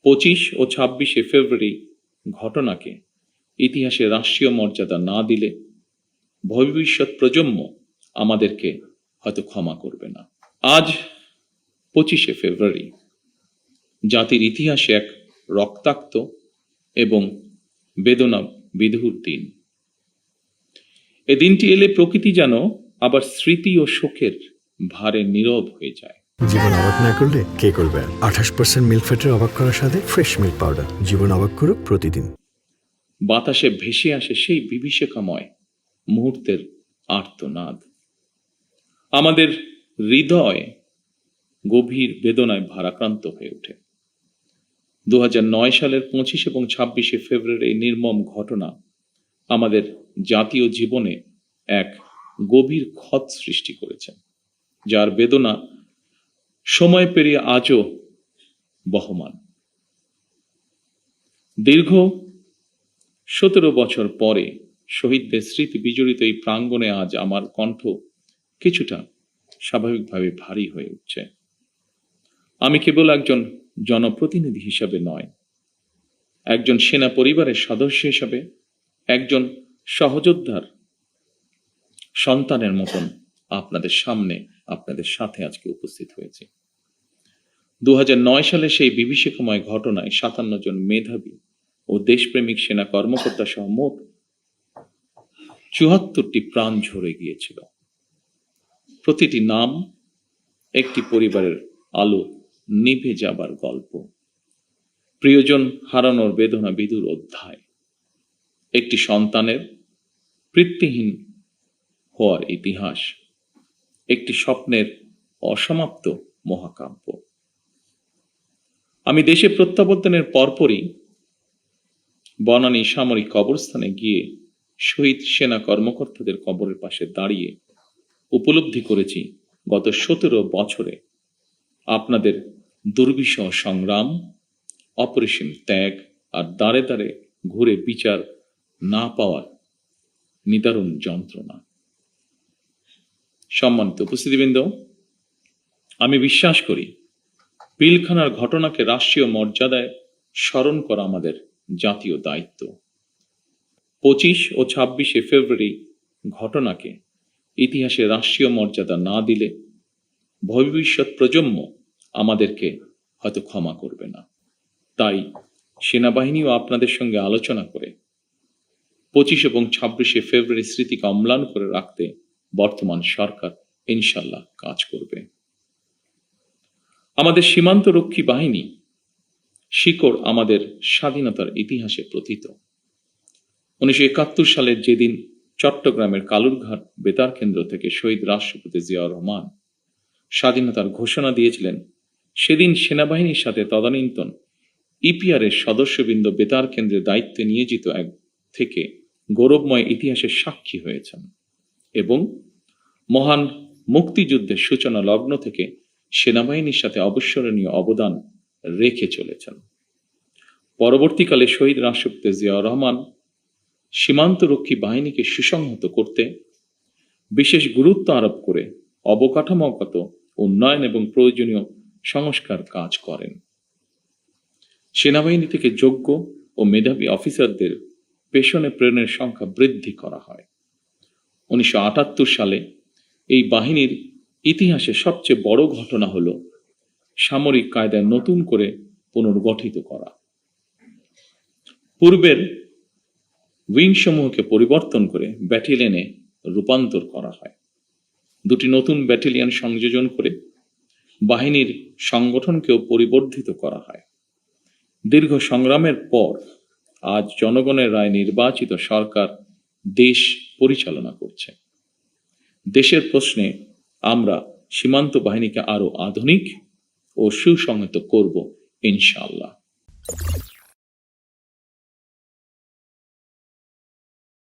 25 ও 26 ফেব্রুয়ারি ঘটনাকে ইতিহাসে রাষ্ট্রীয় মর্যাদা না দিলে ভবিষ্যৎ প্রজন্ম আমাদেরকে হয়তো ক্ষমা করবে না। আজ 25 ফেব্রুয়ারি জাতির ইতিহাসে এক রক্তাক্ত এবং বেদনা বিধুর দিন। এ দিনটি এলে প্রকৃতি যেন আবার স্মৃতি ও শোকের ভারে নীরব হয়ে যায়। জীবন অবাক না করলে কে করবে? 28% মিল্ক ফ্যাটের অবাক করার সাথে ফ্রেশ মিল্ক পাউডার। জীবন অবাক করুক প্রতিদিন। বাতাসে ভেসে আসে সেই বিভীষিকাময় মুহূর্তের আর্তনাদ। আমাদের হৃদয় গভীর বেদনায় ভারাক্রান্ত হয়ে ওঠে। 2009 সালের 25 এবং 26 ফেব্রুয়ারি এই নির্মম ঘটনা আমাদের জাতীয় জীবনে এক গভীর ক্ষত সৃষ্টি করেছে, যার বেদনা সময় পেরিয়ে আজও বহমান। দীর্ঘ 17 বছর পরে শহীদদের স্মৃতি বিজড়িত এই প্রাঙ্গণে আজ আমার কণ্ঠ কিছুটা স্বাভাবিকভাবে ভারী হয়ে উঠছে। আমি কেবল একজন জনপ্রতিনিধি হিসাবে নয়, একজন সেনা পরিবারের সদস্য হিসাবে, একজন সহযোদ্ধার সন্তানের মতন আপনাদের সামনে, আপনাদের সাথে আজকে উপস্থিত হয়েছে। 2009 সালে সেই বিভীষিকাময় ঘটনায় 57 জন মেধাবী ও দেশপ্রেমিক সেনা কর্মকর্তা সহ মোট 74টি প্রাণ ঝরে গিয়েছিল। প্রতিটি নাম একটি পরিবারের আলো নিভে যাবার গল্প, প্রিয়জন হারানোর বেদনা বিধুর অধ্যায়, একটি সন্তানের পিতৃহীন হওয়ার ইতিহাস, একটি স্বপ্নের অসমাপ্ত মহাকাব্য। আমি দেশে প্রত্যাবর্তনের পরপরই বনানী সামরিক কবরস্থানে গিয়ে শহীদ সেনা কর্মকর্তাদের কবরের পাশে দাঁড়িয়ে উপলব্ধি করেছি গত 17 বছরে আপনাদের দুর্বিষহ সংগ্রাম, অপরিসীম ত্যাগ আর দাঁড়ে দাঁড়ে ঘুরে বিচার না পাওয়ার নিদারুণ যন্ত্রণা। সম্মানিত উপস্থিতিবৃন্দ, আমি বিশ্বাস করি পিলখানার ঘটনাকে রাষ্ট্রীয় মর্যাদায় স্মরণ করা আমাদের জাতীয় দায়িত্ব। 25 ও 26 ফেব্রুয়ারি ঘটনাকে ইতিহাসে রাষ্ট্রীয় মর্যাদা না দিলে ভবিষ্যৎ প্রজন্ম আমাদেরকে হয়তো ক্ষমা করবে না। তাই সেনাবাহিনীও আপনাদের সঙ্গে আলোচনা করে 25 এবং 26 ফেব্রুয়ারি স্মৃতিকে অম্লান করে রাখতে বর্তমান সরকার ইনশাল্লাহ কাজ করবে। আমাদের সীমান্ত রক্ষী বাহিনী শিকড় আমাদের স্বাধীনতার ইতিহাসে প্রথিত। 1971 সালের যেদিন চট্টগ্রামের কালুরঘাট বেতার কেন্দ্র থেকে শহীদ রাষ্ট্রপতি জিয়াউর রহমান স্বাধীনতার ঘোষণা দিয়েছিলেন, সেদিন সেনাবাহিনীর সাথে তদানীন্তন ইপিআর এর সদস্যবৃন্দ বেতার কেন্দ্রের দায়িত্বে নিয়োজিত এক থেকে গৌরবময় ইতিহাসের সাক্ষী হয়েছেন এবং মহান মুক্তিযুদ্ধের সূচনা লগ্ন থেকে সেনাবাহিনীর সাথে অবিস্মরণীয় অবদান রেখে চলেছেন। পরবর্তীকালে শহীদ রাষ্ট্রপতি জিয়াউর রহমান সীমান্তরক্ষী বাহিনীকে সুসংহত করতে বিশেষ গুরুত্ব আরোপ করে অবকাঠামোগত উন্নয়ন এবং প্রয়োজনীয় সংস্কার কাজ করেন। সেনাবাহিনী থেকে যোগ্য ও মেধাবী অফিসারদের পেশনে প্রেরণের সংখ্যা বৃদ্ধি করা হয়। 1978 সালে এই বাহিনীর ইতিহাসে সবচেয়ে বড় ঘটনা হলো সামরিক কায়দায় নতুন করে পুনর্গঠিত করা। পূর্বের উইং সমূহকে পরিবর্তন করে ব্যাটালিয়নে রূপান্তর করা হয়। দুটি নতুন ব্যাটালিয়ন সংযোজন করে বাহিনীর সংগঠনকেও পরিবর্ধিত করা হয়। দীর্ঘ সংগ্রামের পর আজ জনগণের রায় নির্বাচিত সরকার দেশ পরিচালনা করছে। দেশের প্রশ্নে আমরা সীমান্ত বাহিনীকে আরো আধুনিক ও সুসংহত করব ইনশাআল্লাহ।